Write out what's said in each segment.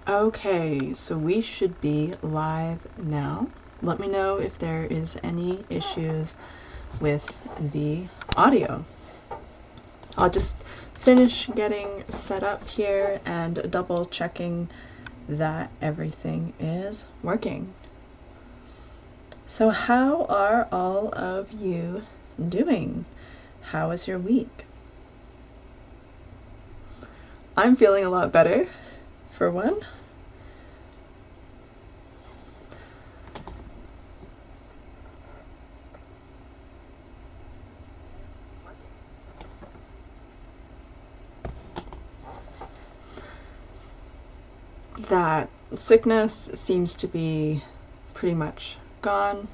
Okay, so we should be live now. Let me know if there is any issues with the audio. I'll just finish getting set up here and double checking that everything is working. So how are all of you doing? How is your week? I'm feeling a lot better, for one. That sickness seems to be pretty much gone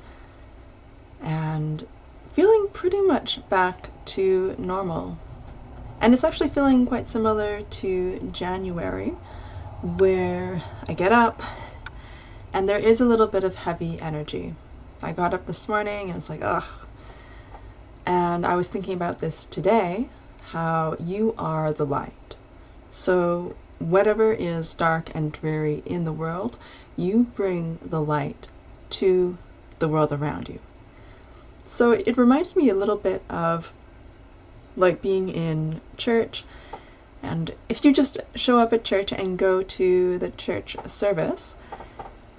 and feeling pretty much back to normal. And it's actually feeling quite similar to January, where I get up and there is a little bit of heavy energy. I got up this morning and it's like, ugh. And I was thinking about this today, how you are the light. So whatever is dark and dreary in the world, you bring the light to the world around you. So it reminded me a little bit of like being in church, and if you just show up at church and go to the church service,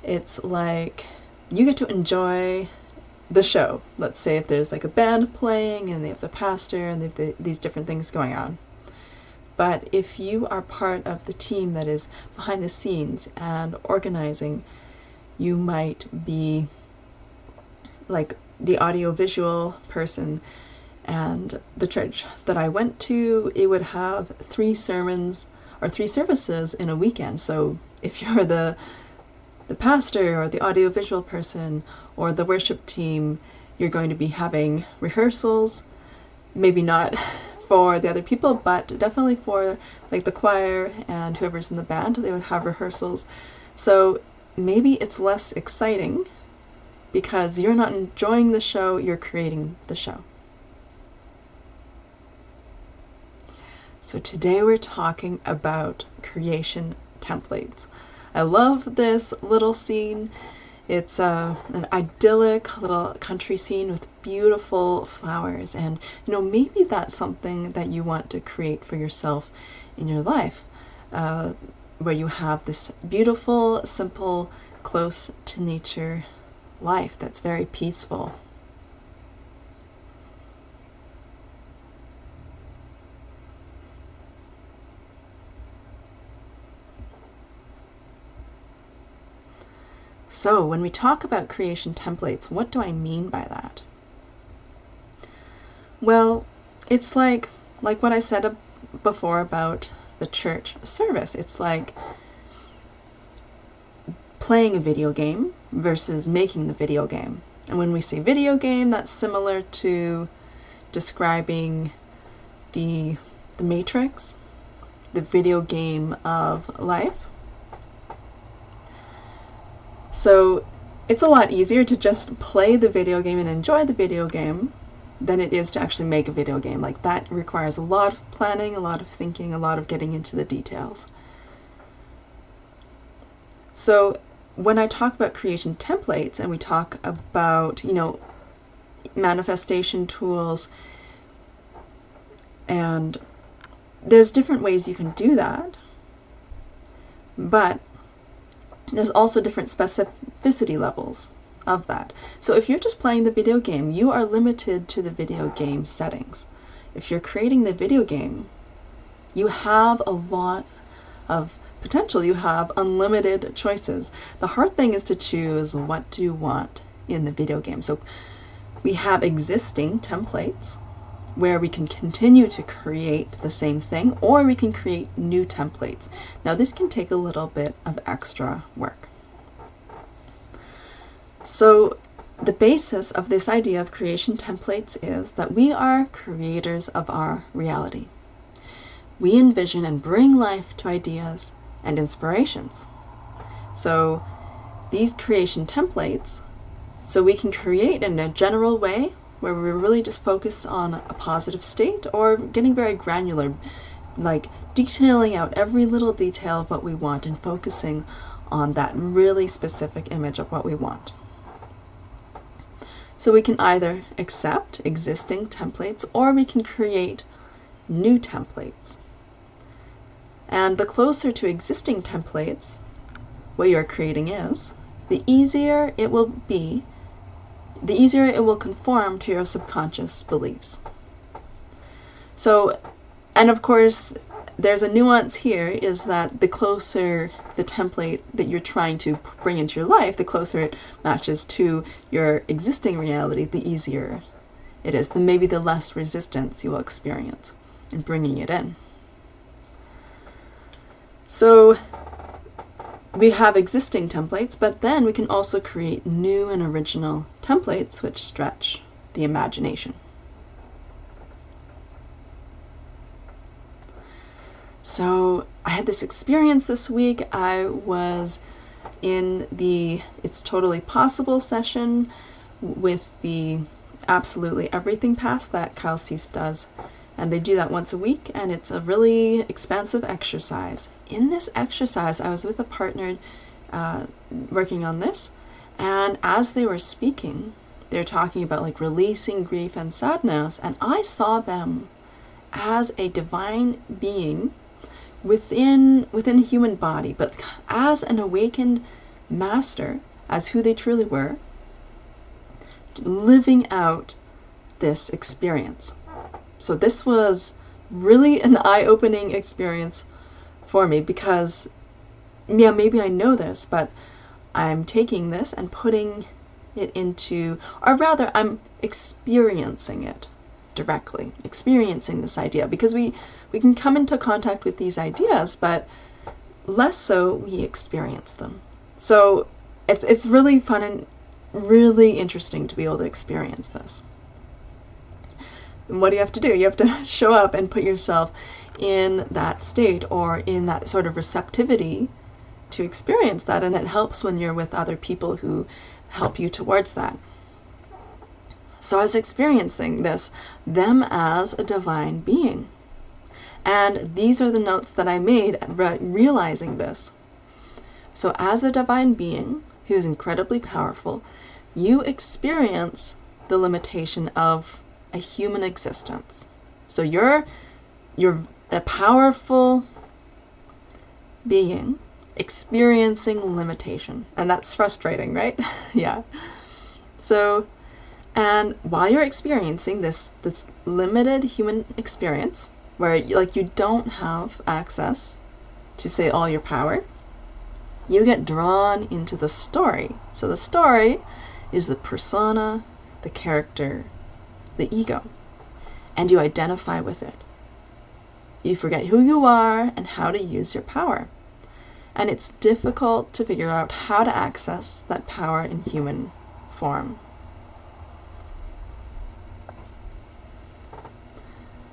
it's like you get to enjoy the show. Let's say if there's like a band playing and they have the pastor and they have these different things going on. But if you are part of the team that is behind the scenes and organizing, you might be like the audio-visual person. And the church that I went to, it would have 3 sermons or 3 services in a weekend. So if you're the pastor or the audio-visual person or the worship team, you're going to be having rehearsals, maybe not for the other people, but definitely for like the choir and whoever's in the band, they would have rehearsals. So maybe it's less exciting because you're not enjoying the show, you're creating the show. So today we're talking about creation templates. I love this little scene. It's an idyllic little country scene with beautiful flowers, and maybe that's something that you want to create for yourself in your life, where you have this beautiful, simple, close to nature life that's very peaceful. So when we talk about creation templates, what do I mean by that? Well, it's like what I said before about the church service. It's like playing a video game versus making the video game. And when we say video game, that's similar to describing the Matrix, the video game of life. So it's a lot easier to just play the video game and enjoy the video game than it is to actually make a video game. Like that requires a lot of planning, a lot of thinking, a lot of getting into the details. So when I talk about creation templates and we talk about, manifestation tools, and there's different ways you can do that, but there's also different specificity levels of that. So if you're just playing the video game, you are limited to the video game settings. If you're creating the video game, you have a lot of potential. You have unlimited choices. The hard thing is to choose what do you want in the video game. So we have existing templates where we can continue to create the same thing, or we can create new templates. Now this can take a little bit of extra work. So the basis of this idea of creation templates is that we are creators of our reality. We envision and bring life to ideas and inspirations. So these creation templates, so we can create in a general way where we're really just focused on a positive state, or getting very granular, like detailing out every little detail of what we want and focusing on that really specific image of what we want. So we can either accept existing templates or we can create new templates. And the closer to existing templates what you're creating is, the easier it will conform to your subconscious beliefs. So, and of course, there's a nuance here, is that the closer the template that you're trying to bring into your life, the closer it matches to your existing reality, the easier it is, then maybe the less resistance you will experience in bringing it in. So we have existing templates, but then we can also create new and original templates which stretch the imagination. So I had this experience this week. I was in the It's Totally Possible session with the Absolutely Everything Pass that Kyle Cease does. And they do that once a week, and it's a really expansive exercise. In this exercise, I was with a partner working on this, and as they were speaking, they're talking about like releasing grief and sadness, and I saw them as a divine being within a human body, but as an awakened master, as who they truly were, living out this experience. So this was really an eye-opening experience for me, because, yeah, maybe I know this, but I'm taking this and putting it into, or rather, I'm experiencing it directly, experiencing this idea, because we can come into contact with these ideas, but less so we experience them. So it's really fun and really interesting to be able to experience this. And what do you have to do? You have to show up and put yourself in that state, or in that sort of receptivity to experience that, and it helps when you're with other people who help you towards that. So I was experiencing this, them as a divine being. And these are the notes that I made realizing this. So as a divine being who's incredibly powerful, you experience the limitation of a human existence. So you're a powerful being experiencing limitation. And that's frustrating, right? Yeah. So, and while you're experiencing this limited human experience, where you don't have access to, say, all your power, you get drawn into the story. So the story is the persona, the character, the ego, and you identify with it. You forget who you are and how to use your power. And it's difficult to figure out how to access that power in human form.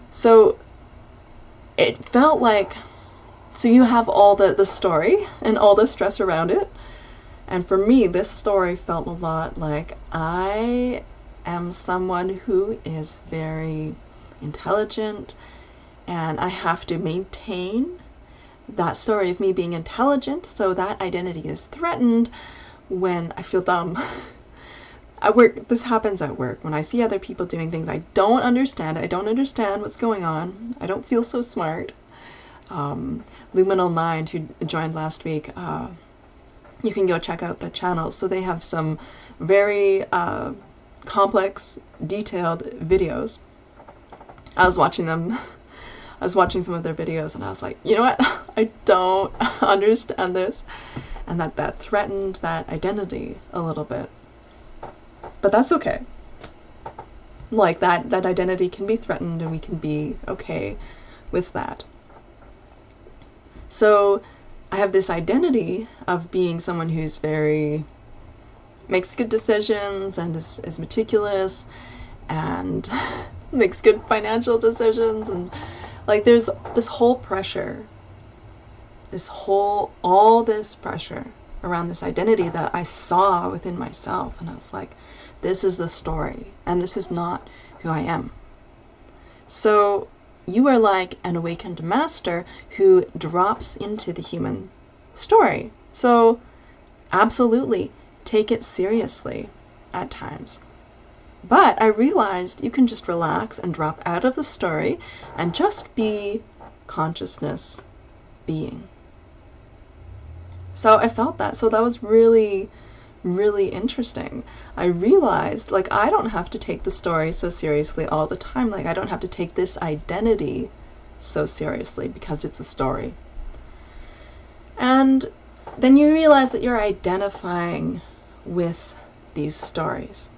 So it felt like, so you have all the story and all the stress around it. And for me, this story felt a lot like I am someone who is very intelligent, and I have to maintain that story of me being intelligent, so that identity is threatened when I feel dumb. At work, this happens at work. When I see other people doing things I don't understand what's going on, I don't feel so smart. Luminal Mind, who joined last week, you can go check out their channel. So they have some very complex, detailed videos. I was watching some of their videos, and I was like, you know what? I don't understand this. And that threatened that identity a little bit. But that's okay. Like that identity can be threatened, and we can be okay with that. So I have this identity of being someone who's makes good decisions and is meticulous and makes good financial decisions, and like there's this whole pressure, all this pressure around this identity that I saw within myself, and I was like, this is the story, and this is not who I am. So you are like an awakened master who drops into the human story. So absolutely take it seriously at times. But I realized you can just relax and drop out of the story and just be consciousness being. So I felt that. So that was really, really interesting. I realized, like, I don't have to take the story so seriously all the time. Like, I don't have to take this identity so seriously because it's a story. And then you realize that you're identifying with these stories.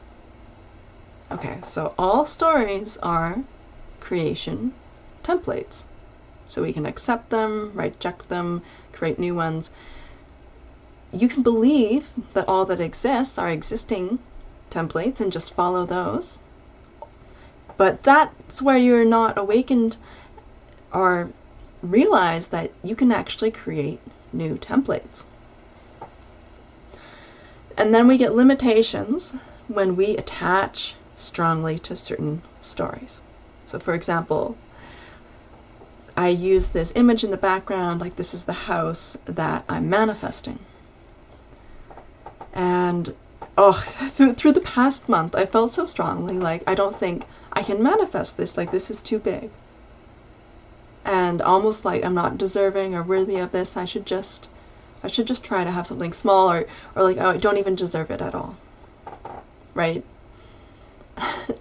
Okay, so all stories are creation templates. So we can accept them, reject them, create new ones. You can believe that all that exists are existing templates and just follow those. But that's where you're not awakened or realize that you can actually create new templates. And then we get limitations when we attach strongly to certain stories. So for example, I use this image in the background, like this is the house that I'm manifesting. And through the past month, I felt so strongly like I don't think I can manifest this, like this is too big. And almost like I'm not deserving or worthy of this. I should just try to have something small, or like I don't even deserve it at all. Right?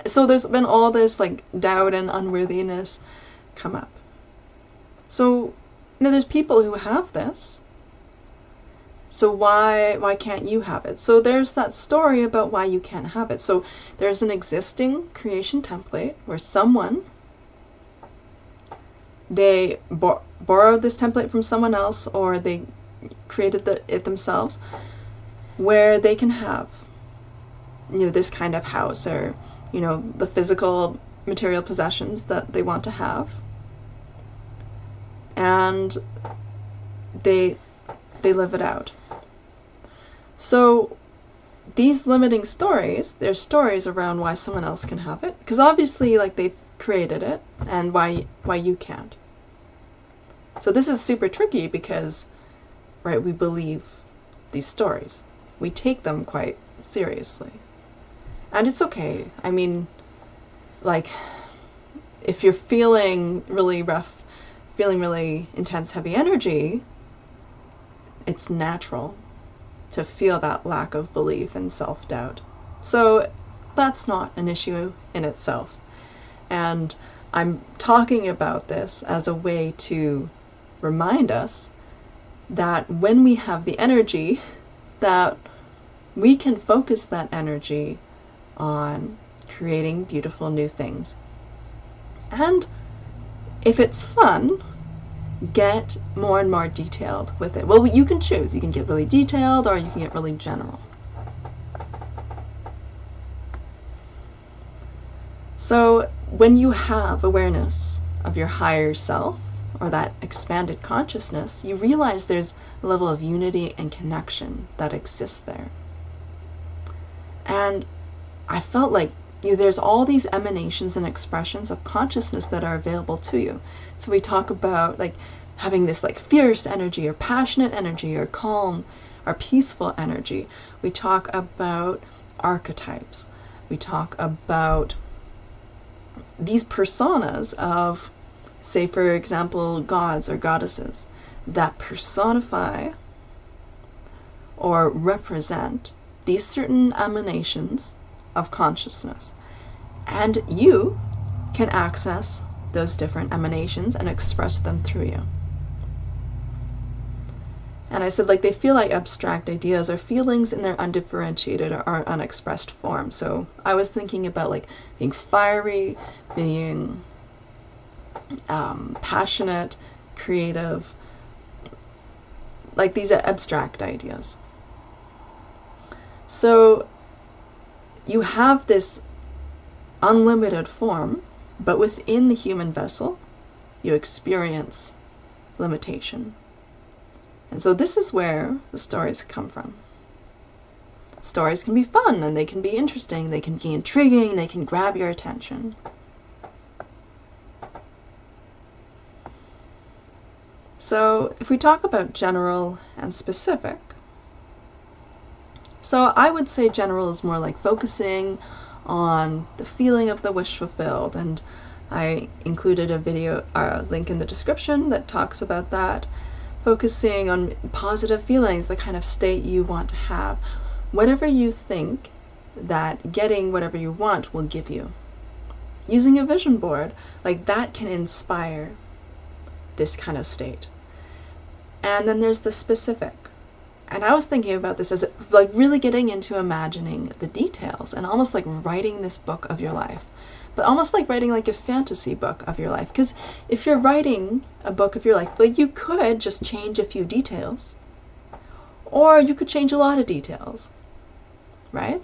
So there's been all this like doubt and unworthiness come up. So now there's people who have this. So why can't you have it? So there's that story about why you can't have it. So there's an existing creation template where someone, they borrowed this template from someone else, or they created it themselves, where they can have, this kind of house, or the physical material possessions that they want to have, and they live it out. So these limiting stories, they're stories around why someone else can have it, because obviously like they've created it, and why you can't. So this is super tricky because, right, we believe these stories. We take them quite seriously. And it's okay. I mean, like, if you're feeling really rough, feeling really intense, heavy energy, it's natural to feel that lack of belief and self-doubt. So that's not an issue in itself. And I'm talking about this as a way to remind us that when we have the energy, that we can focus that energy on creating beautiful new things. And if it's fun, get more and more detailed with it. Well, you can choose. You can get really detailed, or you can get really general. So when you have awareness of your higher self, or that expanded consciousness, you realize there's a level of unity and connection that exists there. And I felt like there's all these emanations and expressions of consciousness that are available to you. So we talk about like having this like fierce energy, or passionate energy, or calm, or peaceful energy. We talk about archetypes. We talk about these personas of, say for example, gods or goddesses that personify or represent these certain emanations of consciousness. And you can access those different emanations and express them through you. And I said, like, they feel like abstract ideas or feelings in their undifferentiated or unexpressed form. So I was thinking about like being fiery, being passionate, creative, like these are abstract ideas. So you have this unlimited form, but within the human vessel, you experience limitation. And so this is where the stories come from. Stories can be fun, and they can be interesting, they can be intriguing, they can grab your attention. So if we talk about general and specific, so I would say general is more like focusing on the feeling of the wish fulfilled, and I included a video link in the description that talks about that. Focusing on positive feelings, the kind of state you want to have, whatever you think that getting whatever you want will give you. Using a vision board, like that can inspire this kind of state. And then there's the specific. And I was thinking about this as like really getting into imagining the details and almost like writing this book of your life, but almost like writing like a fantasy book of your life. Because if you're writing a book of your life, like you could just change a few details, or you could change a lot of details, right?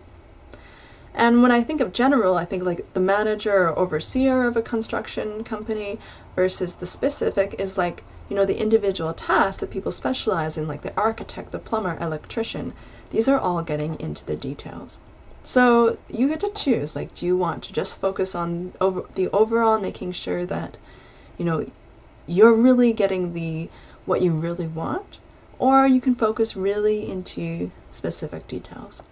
And when I think of general, I think like the manager or overseer of a construction company, versus the specific is like, you know, the individual tasks that people specialize in, like the architect, the plumber, electrician. These are all getting into the details. So you get to choose, like, do you want to just focus on the overall, making sure that, you know, you're really getting what you really want, or you can focus really into specific details.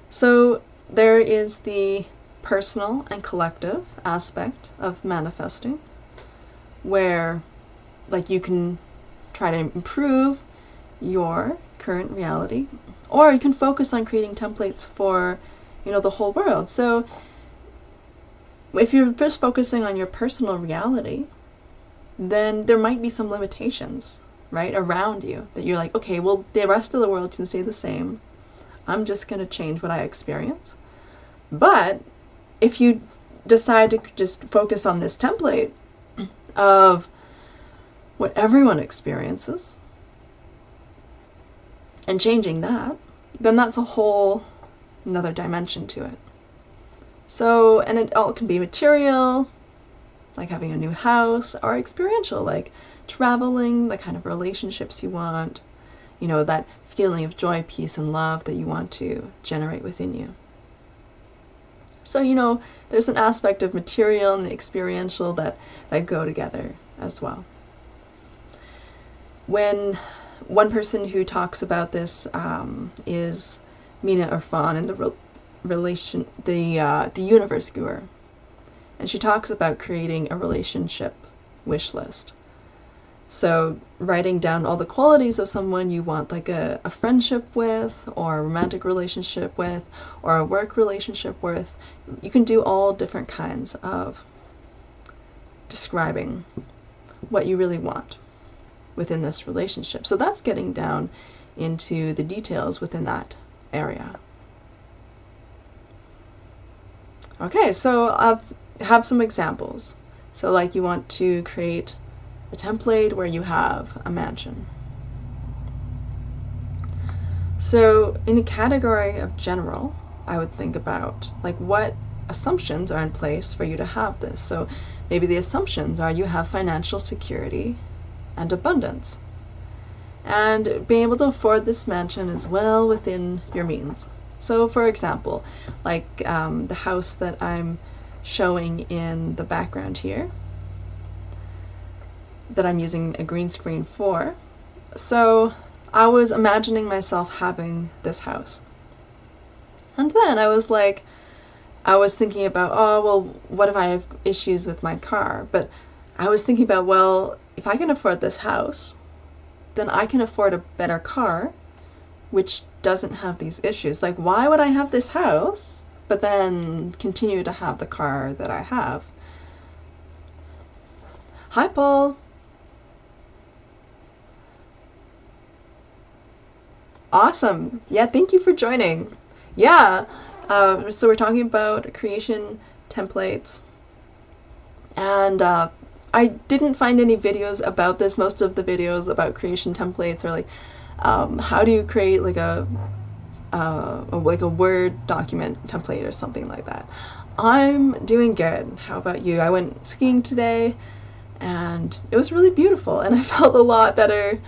So there is the personal and collective aspect of manifesting, where like you can try to improve your current reality, or you can focus on creating templates for, you know, the whole world. So if you're just focusing on your personal reality, then there might be some limitations, right, around you that you're like, okay, well, the rest of the world can stay the same. I'm just going to change what I experience. But if you decide to just focus on this template of what everyone experiences and changing that, then that's a whole another dimension to it. So, and it all can be material, like having a new house, or experiential, like traveling, the kind of relationships you want, you know, that feeling of joy, peace, and love that you want to generate within you. So, you know, there's an aspect of material and experiential that go together as well. When one person who talks about this is Mina Irfan in the Universe Guru, and she talks about creating a relationship wish list. So writing down all the qualities of someone you want, like a friendship with, or a romantic relationship with, or a work relationship with. You can do all different kinds of describing what you really want within this relationship. So that's getting down into the details within that area. Okay, so I'll have some examples. So like you want to create a template where you have a mansion. So in the category of general, I would think about like what assumptions are in place for you to have this. So maybe the assumptions are you have financial security and abundance, and being able to afford this mansion is well within your means. So for example, like the house that I'm showing in the background here, that I'm using a green screen for. So I was imagining myself having this house. And then I was thinking about, oh, well, what if I have issues with my car? But I was thinking about, well, if I can afford this house, then I can afford a better car, which doesn't have these issues. Like, why would I have this house, but then continue to have the car that I have? Hi, Paul. Awesome. Yeah, thank you for joining. Yeah, so we're talking about creation templates, and I didn't find any videos about this. Most of the videos about creation templates are like how do you create like a Word document template or something like that. I'm doing good. How about you? I went skiing today and it was really beautiful, and I felt a lot better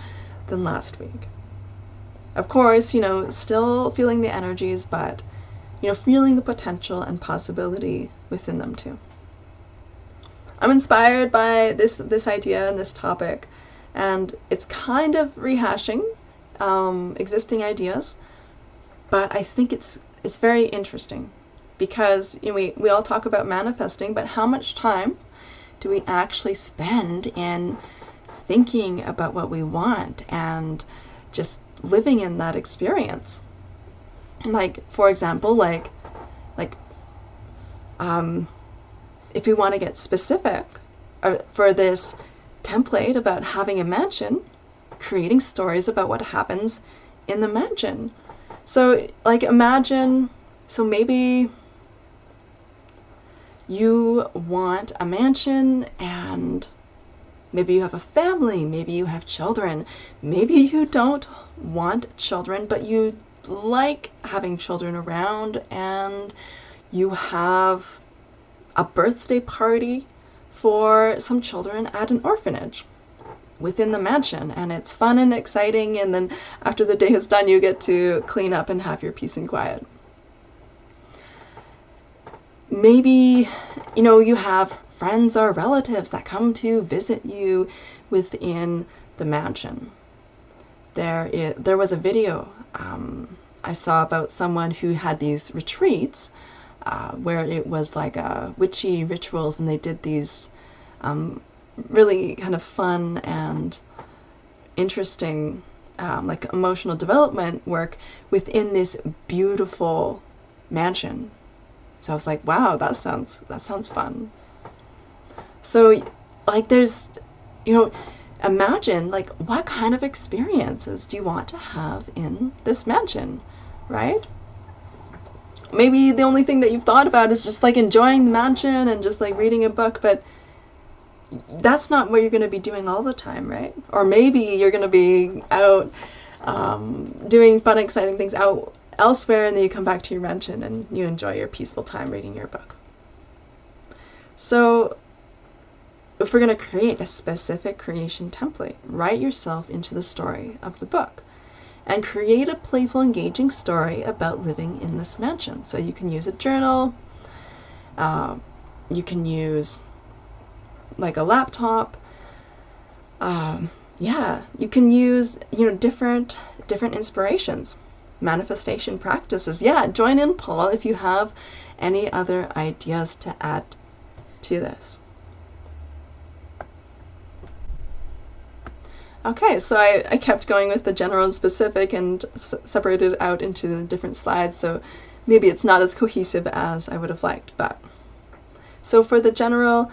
than last week. Of course, you know, still feeling the energies, but, you know, feeling the potential and possibility within them too. I'm inspired by this idea and this topic, and it's kind of rehashing existing ideas, but I think it's very interesting because, you know, we all talk about manifesting, but how much time do we actually spend in thinking about what we want and just living in that experience? Like, for example, like if we want to get specific for this template about having a mansion, creating stories about what happens in the mansion. So like imagine, so maybe you want a mansion and maybe you have a family, maybe you have children, maybe you don't want children, but you like having children around, and you have a birthday party for some children at an orphanage within the mansion, and it's fun and exciting, and then after the day is done you get to clean up and have your peace and quiet. Maybe, you know, you have friends or relatives that come to visit you within the mansion. There was a video I saw about someone who had these retreats where it was like witchy rituals, and they did these really kind of fun and interesting like emotional development work within this beautiful mansion. So I was like, wow, that sounds fun. So like there's, you know, imagine like what kind of experiences do you want to have in this mansion, right? Maybe the only thing that you've thought about is just like enjoying the mansion and just like reading a book, but that's not what you're going to be doing all the time, right? Or maybe you're going to be out doing fun, exciting things out elsewhere, and then you come back to your mansion and you enjoy your peaceful time reading your book. So if we're going to create a specific creation template, write yourself into the story of the book and create a playful, engaging story about living in this mansion. So you can use a journal, you can use like a laptop, yeah, you can use, you know, different inspirations, manifestation practices. Yeah, join in, Paul, if you have any other ideas to add to this. Okay, so I kept going with the general and specific and separated it out into the different slides, so maybe it's not as cohesive as I would have liked. But so for the general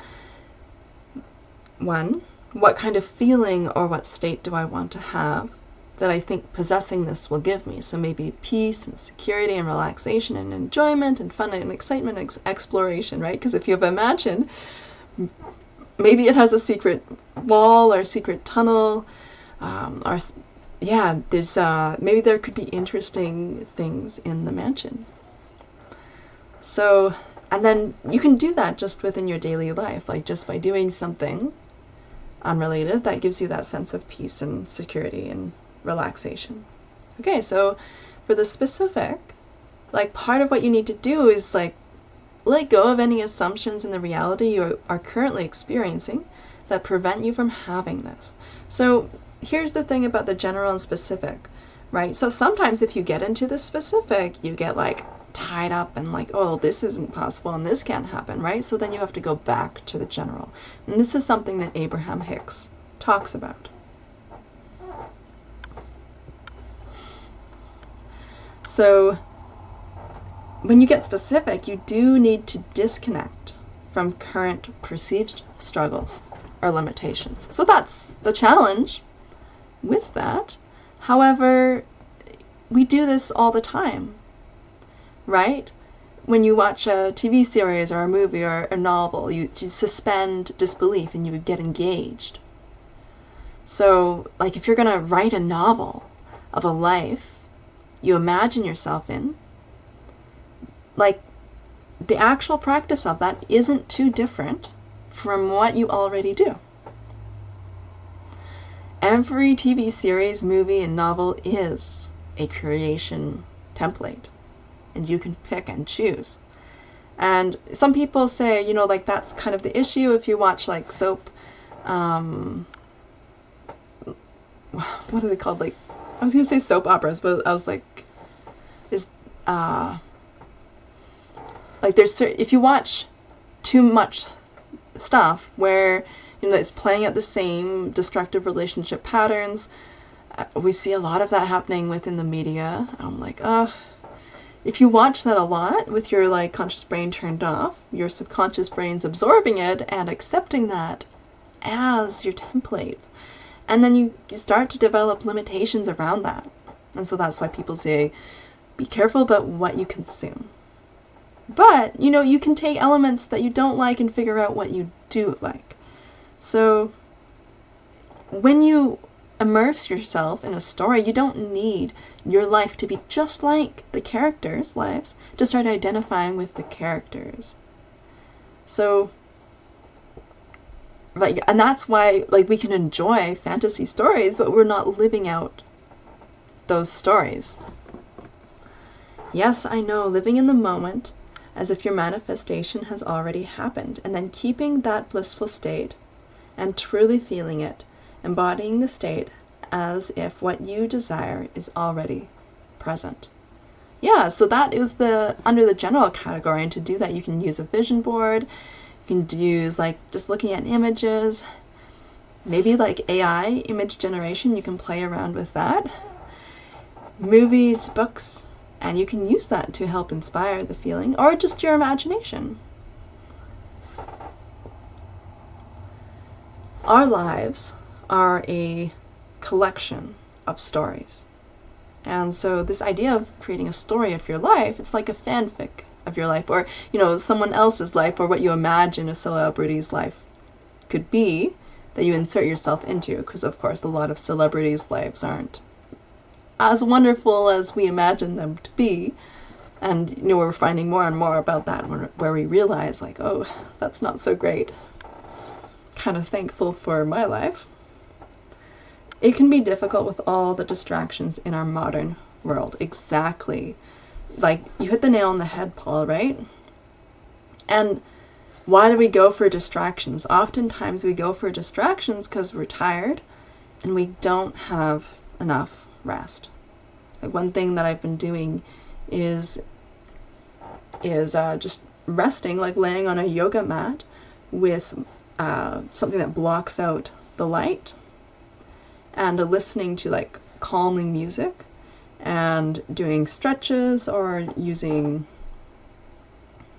one, what kind of feeling or what state do I want to have that I think possessing this will give me? So maybe peace and security and relaxation and enjoyment and fun and excitement and exploration, right? Because if you have a mansion, maybe it has a secret wall or secret tunnel, or yeah, there's maybe there could be interesting things in the mansion. So, and then you can do that just within your daily life, like just by doing something unrelated that gives you that sense of peace and security and relaxation. Okay, so for the specific, like part of what you need to do is like let go of any assumptions in the reality you are currently experiencing that prevent you from having this. So here's the thing about the general and specific, right? So sometimes if you get into the specific, you get like tied up and like, oh, this isn't possible and this can't happen, right? So then you have to go back to the general. And this is something that Abraham Hicks talks about. So when you get specific, you do need to disconnect from current perceived struggles or limitations. So that's the challenge with that. However, we do this all the time, right? When you watch a TV series or a movie or a novel, you suspend disbelief and you would get engaged. So, like if you're going to write a novel of a life you imagine yourself in, like the actual practice of that isn't too different from what you already do. Every TV series, movie, and novel is a creation template, and you can pick and choose. And some people say, you know, like that's kind of the issue if you watch like soap, what are they called? Like, I was gonna say soap operas, but I was like, like there's, if you watch too much stuff where, you know, it's playing out the same destructive relationship patterns, we see a lot of that happening within the media. I'm like, if you watch that a lot with your like conscious brain turned off, your subconscious brain's absorbing it and accepting that as your templates. And then you start to develop limitations around that. And so that's why people say, be careful about what you consume. But, you know, you can take elements that you don't like and figure out what you do like. So when you immerse yourself in a story, you don't need your life to be just like the characters' lives to start identifying with the characters. So, like, and that's why, like, we can enjoy fantasy stories, but we're not living out those stories. Yes, I know, living in the moment as if your manifestation has already happened, and then keeping that blissful state and truly feeling it, embodying the state as if what you desire is already present. Yeah, so that is the under the general category, and to do that you can use a vision board, you can use like just looking at images, maybe like AI image generation, you can play around with that, movies, books, and you can use that to help inspire the feeling or just your imagination. Our lives are a collection of stories. And so this idea of creating a story of your life, it's like a fanfic of your life, or, you know, someone else's life, or what you imagine a celebrity's life could be that you insert yourself into, because of course a lot of celebrities' lives aren't as wonderful as we imagine them to be. And, you know, we're finding more and more about that where we realize, like, oh, that's not so great. Kind of thankful for my life. It can be difficult with all the distractions in our modern world. Exactly. Like, you hit the nail on the head, Paul, right? And why do we go for distractions? Oftentimes we go for distractions because we're tired and we don't have enough rest. Like, one thing that I've been doing is just resting, like laying on a yoga mat with something that blocks out the light, and listening to like calming music, and doing stretches, or using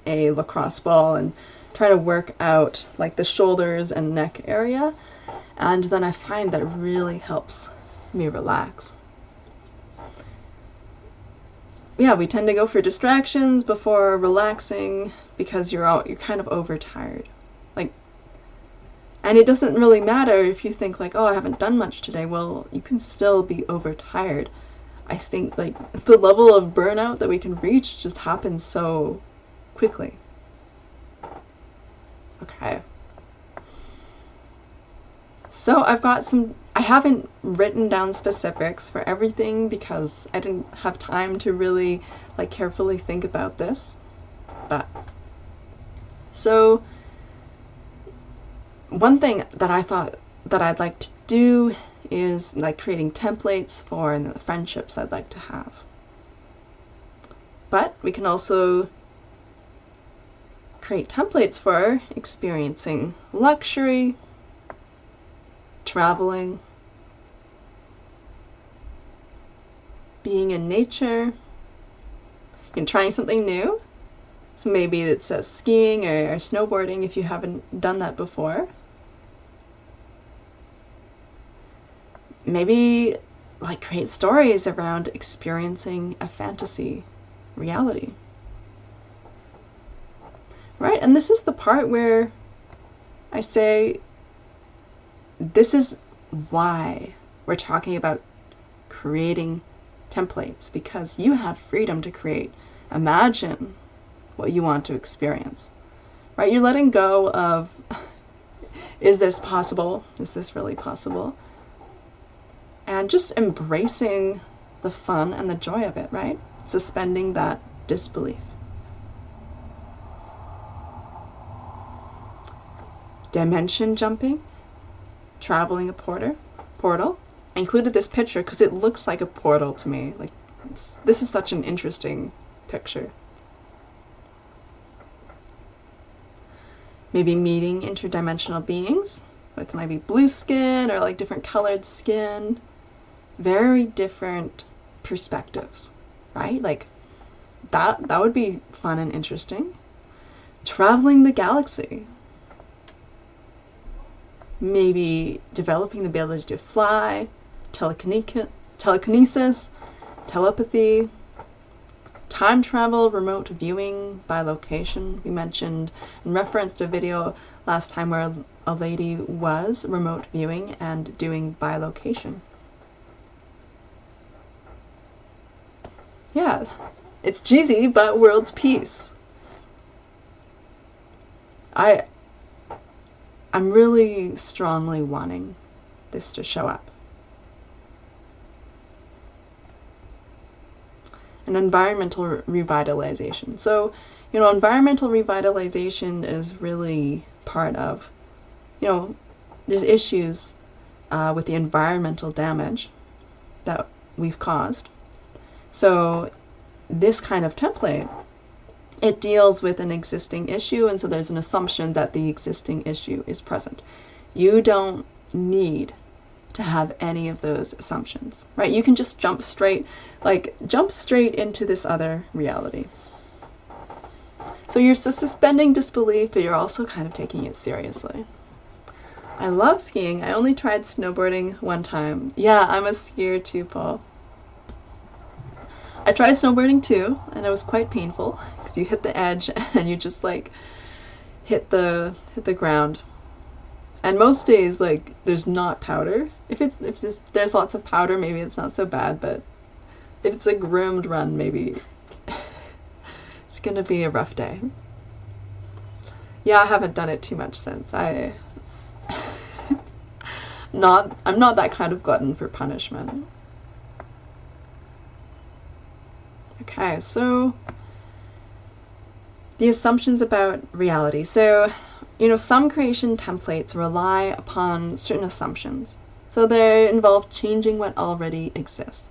a lacrosse ball and try to work out like the shoulders and neck area. And then I find that it really helps me relax. Yeah, we tend to go for distractions before relaxing because you're kind of overtired. Like, and it doesn't really matter if you think like, oh, I haven't done much today. Well, you can still be overtired. I think like the level of burnout that we can reach just happens so quickly. Okay. So I haven't written down specifics for everything because I didn't have time to really like carefully think about this. But so one thing that I thought that I'd like to do is like creating templates for the friendships I'd like to have. But we can also create templates for experiencing luxury, traveling, being in nature, and trying something new. So maybe it says skiing or snowboarding if you haven't done that before. Maybe like create stories around experiencing a fantasy reality. Right? And this is the part where I say, this is why we're talking about creating templates, because you have freedom to create. Imagine what you want to experience, right? You're letting go of, is this possible? Is this really possible? And just embracing the fun and the joy of it, right? Suspending that disbelief. dimension jumping, traveling a portal. I included this picture because it looks like a portal to me. Like, this is such an interesting picture. Maybe meeting interdimensional beings with maybe blue skin or like different colored skin. Very different perspectives, right? Like that would be fun and interesting. Traveling the galaxy. Maybe developing the ability to fly, telekinesis, telepathy, time travel, remote viewing by location. We mentioned and referenced a video last time where a lady was remote viewing and doing by location. Yeah, it's cheesy, but world peace. I'm really strongly wanting this to show up. And environmental revitalization. So, you know, environmental revitalization is really part of, you know, there's issues with the environmental damage that we've caused. So this kind of template, it deals with an existing issue, and so there's an assumption that the existing issue is present. You don't need to have any of those assumptions, right? You can just jump straight into this other reality. So you're suspending disbelief, but you're also kind of taking it seriously. I love skiing. I only tried snowboarding one time. Yeah, I'm a skier too, Paul. I tried snowboarding too, and it was quite painful because you hit the edge and you just like hit the ground. And most days, like, there's not powder. If there's lots of powder, maybe it's not so bad, but if it's a groomed run, maybe it's gonna be a rough day. Yeah, I haven't done it too much since. I'm not that kind of glutton for punishment. Okay, so the assumptions about reality. So, you know, some creation templates rely upon certain assumptions. So they involve changing what already exists.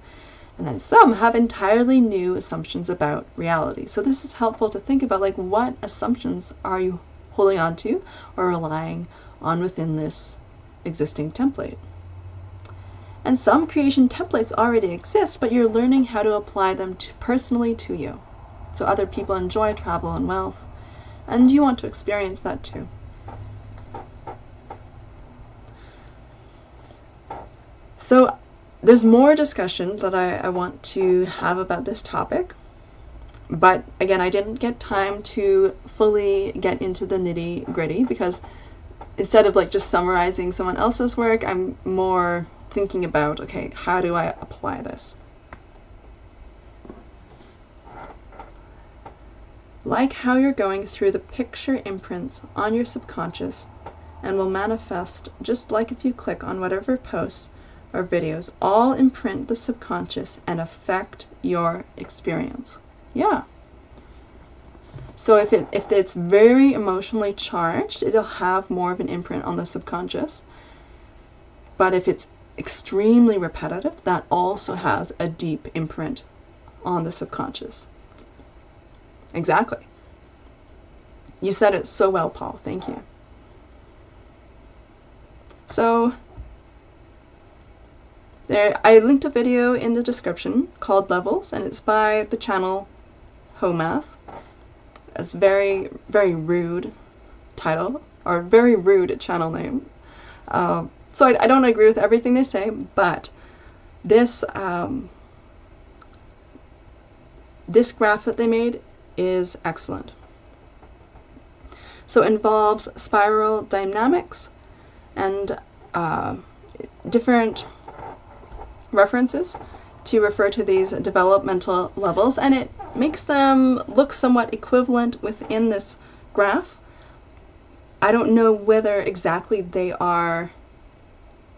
And then some have entirely new assumptions about reality. So this is helpful to think about, like, what assumptions are you holding on to or relying on within this existing template? And some creation templates already exist, but you're learning how to apply them personally to you. So other people enjoy travel and wealth, and you want to experience that too. So there's more discussion that I want to have about this topic, but again, I didn't get time to fully get into the nitty-gritty because instead of like just summarizing someone else's work, I'm more thinking about, okay, how do I apply this? Like how you're going through the picture imprints on your subconscious and will manifest just like if you click on whatever posts or videos, all imprint the subconscious and affect your experience. Yeah. So if it's very emotionally charged, it'll have more of an imprint on the subconscious. But if it's extremely repetitive, that also has a deep imprint on the subconscious. Exactly. You said it so well, Paul. Thank you. So I linked a video in the description called Levels, and it's by the channel Homath. It's very, very rude title, or very rude channel name. So I don't agree with everything they say, but this this graph that they made is excellent. So it involves spiral dynamics and different references to refer to these developmental levels, and it makes them look somewhat equivalent within this graph. I don't know whether exactly they are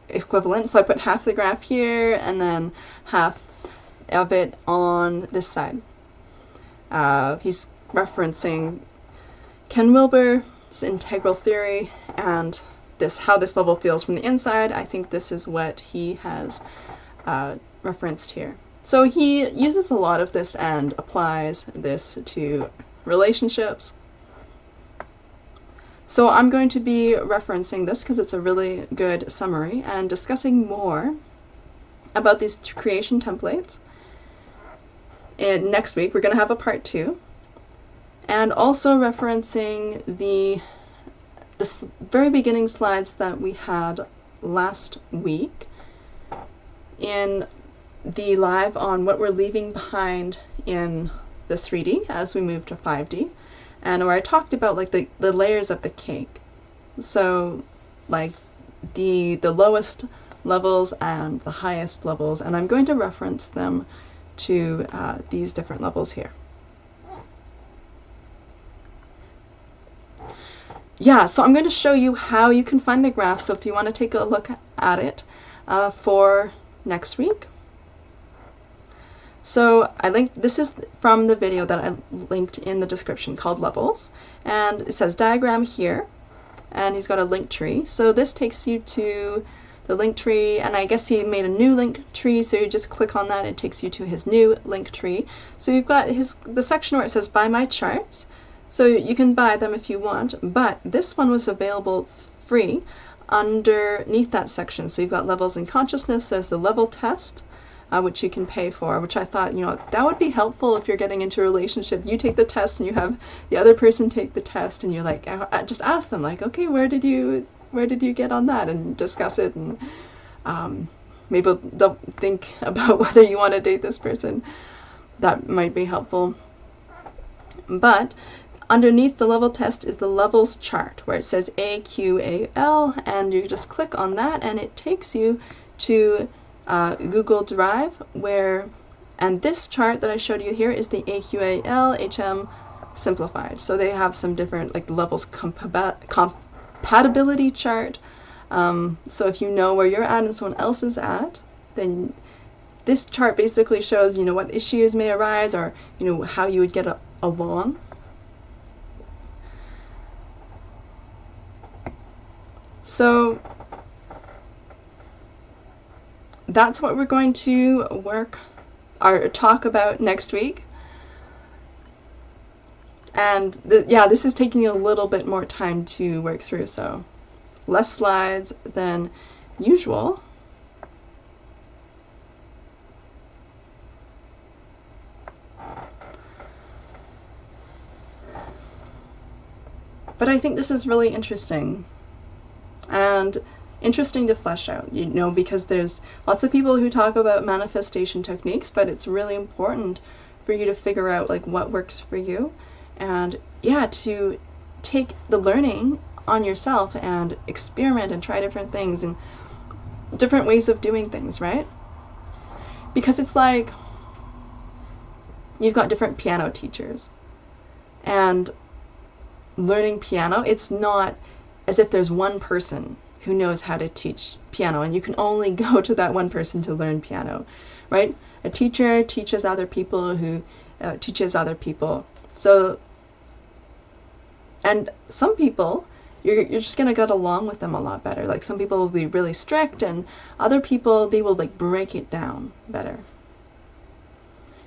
equivalent, so I put half the graph here and then half of it on this side. He's referencing Ken Wilber, this integral theory and how this level feels from the inside. I think this is what he has referenced here. So he uses a lot of this and applies this to relationships. So I'm going to be referencing this because it's a really good summary and discussing more about these creation templates. And next week we're going to have a part 2, and also referencing the very beginning slides that we had last week in the live on what we're leaving behind in the 3D as we move to 5D, and where I talked about like the layers of the cake. So like the lowest levels and the highest levels, and I'm going to reference them to these different levels here. Yeah, so I'm going to show you how you can find the graph, so if you want to take a look at it for next week. So this is from the video that I linked in the description called Levels, and it says diagram here, and he's got a link tree. So this takes you to the link tree, and I guess he made a new link tree, so you just click on that, it takes you to his new link tree. So you've got the section where it says buy my charts, so you can buy them if you want, but this one was available free underneath that section. So you've got levels in consciousness, there's the level test, which you can pay for, which I thought, you know, that would be helpful if you're getting into a relationship. You take the test and you have the other person take the test, and you're like, I just ask them like, okay, where did you get on that, and discuss it, and maybe they'll think about whether you want to date this person. That might be helpful. But underneath the level test is the levels chart where it says AQAL, and you just click on that and it takes you to Google Drive, and this chart that I showed you here is the AQAL HM simplified. So they have some different like levels compatibility chart. So if you know where you're at and someone else is at, then this chart basically shows, you know, what issues may arise, or, you know, how you would get along. So that's what we're going to talk about next week. And yeah, this is taking a little bit more time to work through, so less slides than usual. But I think this is really interesting, and interesting to flesh out, you know, because there's lots of people who talk about manifestation techniques, but it's really important for you to figure out like what works for you, and yeah, to take the learning on yourself and experiment and try different things and different ways of doing things, right? Because it's like you've got different piano teachers, and learning piano, it's not as if there's one person who knows how to teach piano and you can only go to that one person to learn piano, right? A teacher teaches other people who teaches other people. So, and some people, you're just gonna get along with them a lot better. Like some people will be really strict, and other people, they will like break it down better.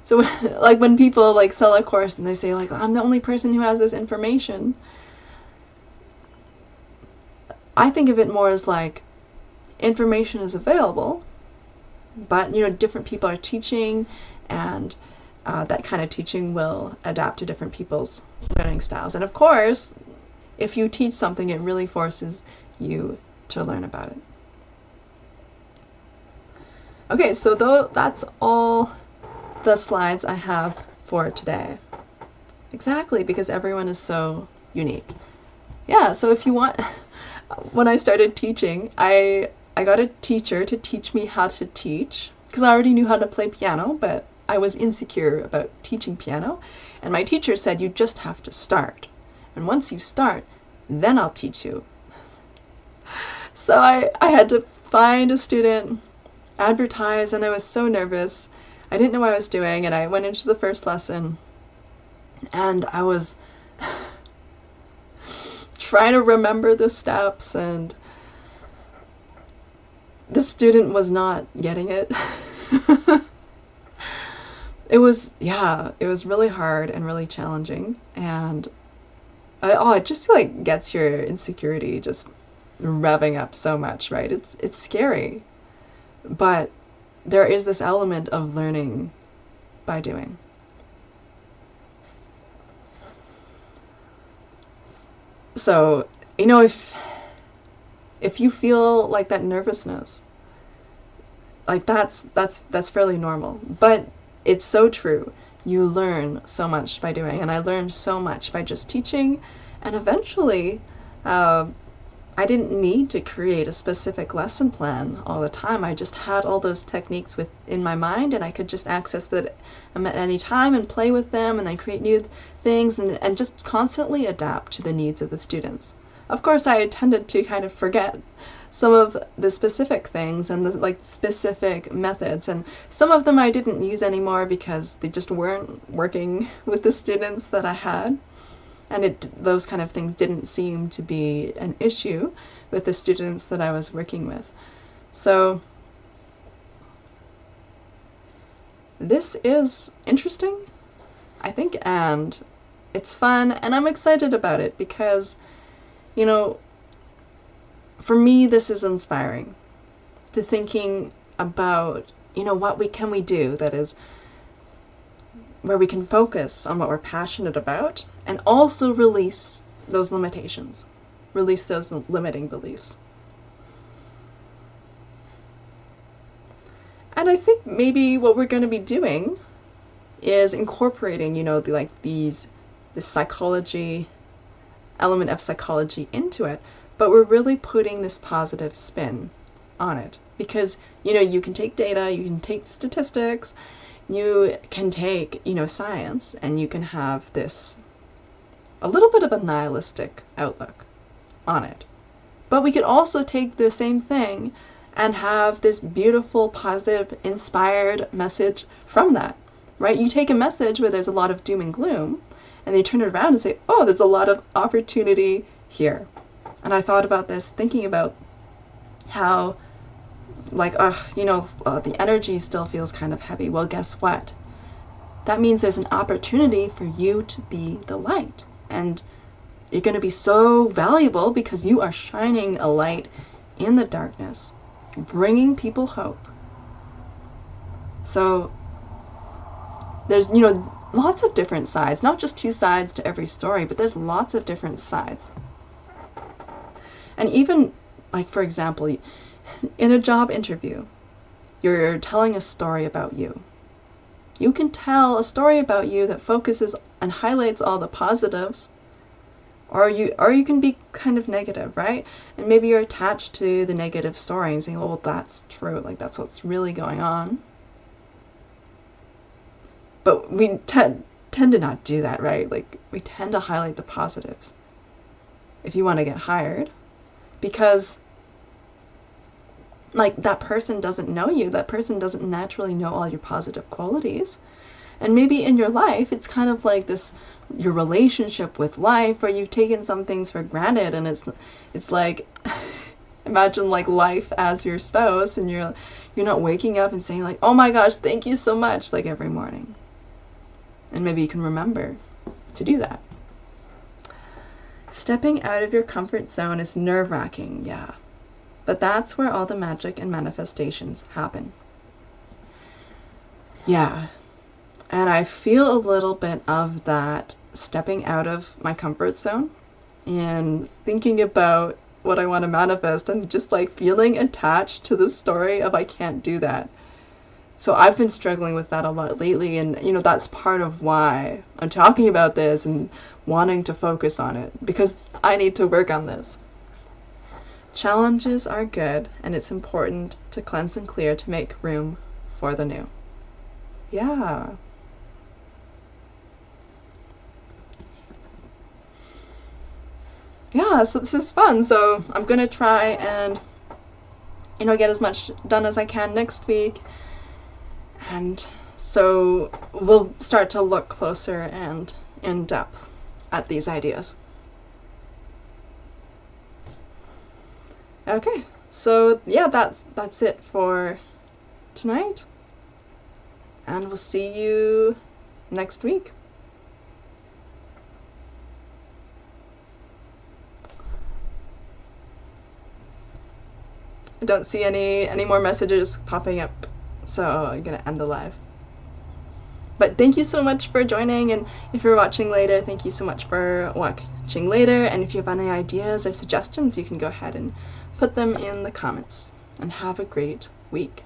So like when people like sell a course and they say like, I'm the only person who has this information, I think of it more as like information is available, but, you know, different people are teaching, and that kind of teaching will adapt to different people's learning styles. And of course, if you teach something, it really forces you to learn about it. Okay, so that's all the slides I have for today. Exactly, because everyone is so unique. Yeah, so if you want, when I started teaching, I got a teacher to teach me how to teach, because I already knew how to play piano, but I was insecure about teaching piano, and my teacher said, you just have to start, and once you start, then I'll teach you. So I had to find a student, advertise, and I was so nervous. I didn't know what I was doing, and I went into the first lesson, and I was try to remember the steps, and the student was not getting it. It was really hard and really challenging, and it just like gets your insecurity just revving up so much, right? It's scary, but there is this element of learning by doing. So, you know, if you feel like that nervousness, like that's fairly normal, but it's so true. You learn so much by doing, and I learned so much by just teaching, and eventually I didn't need to create a specific lesson plan all the time. I just had all those techniques in my mind, and I could just access them at any time and play with them, and then create new things, and just constantly adapt to the needs of the students. Of course, I tended to kind of forget some of the specific things and the like specific methods, and some of them I didn't use anymore because they just weren't working with the students that I had. And those kind of things didn't seem to be an issue with the students that I was working with. So this is interesting, I think, and it's fun, and I'm excited about it because, you know, for me, this is inspiring to thinking about, you know, what can we do that is where we can focus on what we're passionate about and also release those limitations, release those limiting beliefs. And I think maybe what we're going to be doing is incorporating, you know, this psychology, element of psychology into it, but we're really putting this positive spin on it. Because, you know, you can take data, you can take statistics, you can take, you know, science, and you can have this, a little bit of a nihilistic outlook on it. But we could also take the same thing and have this beautiful, positive, inspired message from that, right? You take a message where there's a lot of doom and gloom, and you turn it around and say, oh, there's a lot of opportunity here. And I thought about this, thinking about how, like, the energy still feels kind of heavy. Well, guess what? That means there's an opportunity for you to be the light. And you're going to be so valuable because you are shining a light in the darkness, bringing people hope. So there's, you know, lots of different sides, not just two sides to every story, but there's lots of different sides. And even, like, for example, in a job interview, you're telling a story about you. You can tell a story about you that focuses and highlights all the positives, or you can be kind of negative, right? And maybe you're attached to the negative story and saying, oh, well, that's true, like that's what's really going on. But we tend to not do that, right? Like, we tend to highlight the positives if you want to get hired, because, like, that person doesn't know you. That person doesn't naturally know all your positive qualities. And maybe in your life, it's kind of like this, your relationship with life, where you've taken some things for granted, and it's like, imagine like life as your spouse, and you're not waking up and saying like, oh my gosh, thank you so much, like every morning. And maybe you can remember to do that. Stepping out of your comfort zone is nerve-wracking, yeah. But that's where all the magic and manifestations happen. Yeah. And I feel a little bit of that stepping out of my comfort zone and thinking about what I want to manifest, and just like feeling attached to the story of I can't do that. So I've been struggling with that a lot lately, and you know, that's part of why I'm talking about this and wanting to focus on it, because I need to work on this. Challenges are good, and it's important to cleanse and clear to make room for the new. Yeah. Yeah, so this is fun. So I'm gonna try and, you know, get as much done as I can next week. And so we'll start to look closer and in depth at these ideas. Okay, so yeah, that's it for tonight, and we'll see you next week. I don't see any more messages popping up, so I'm gonna end the live. But thank you so much for joining, and if you're watching later, thank you so much for watching later, and if you have any ideas or suggestions, you can go ahead and put them in the comments. And have a great week.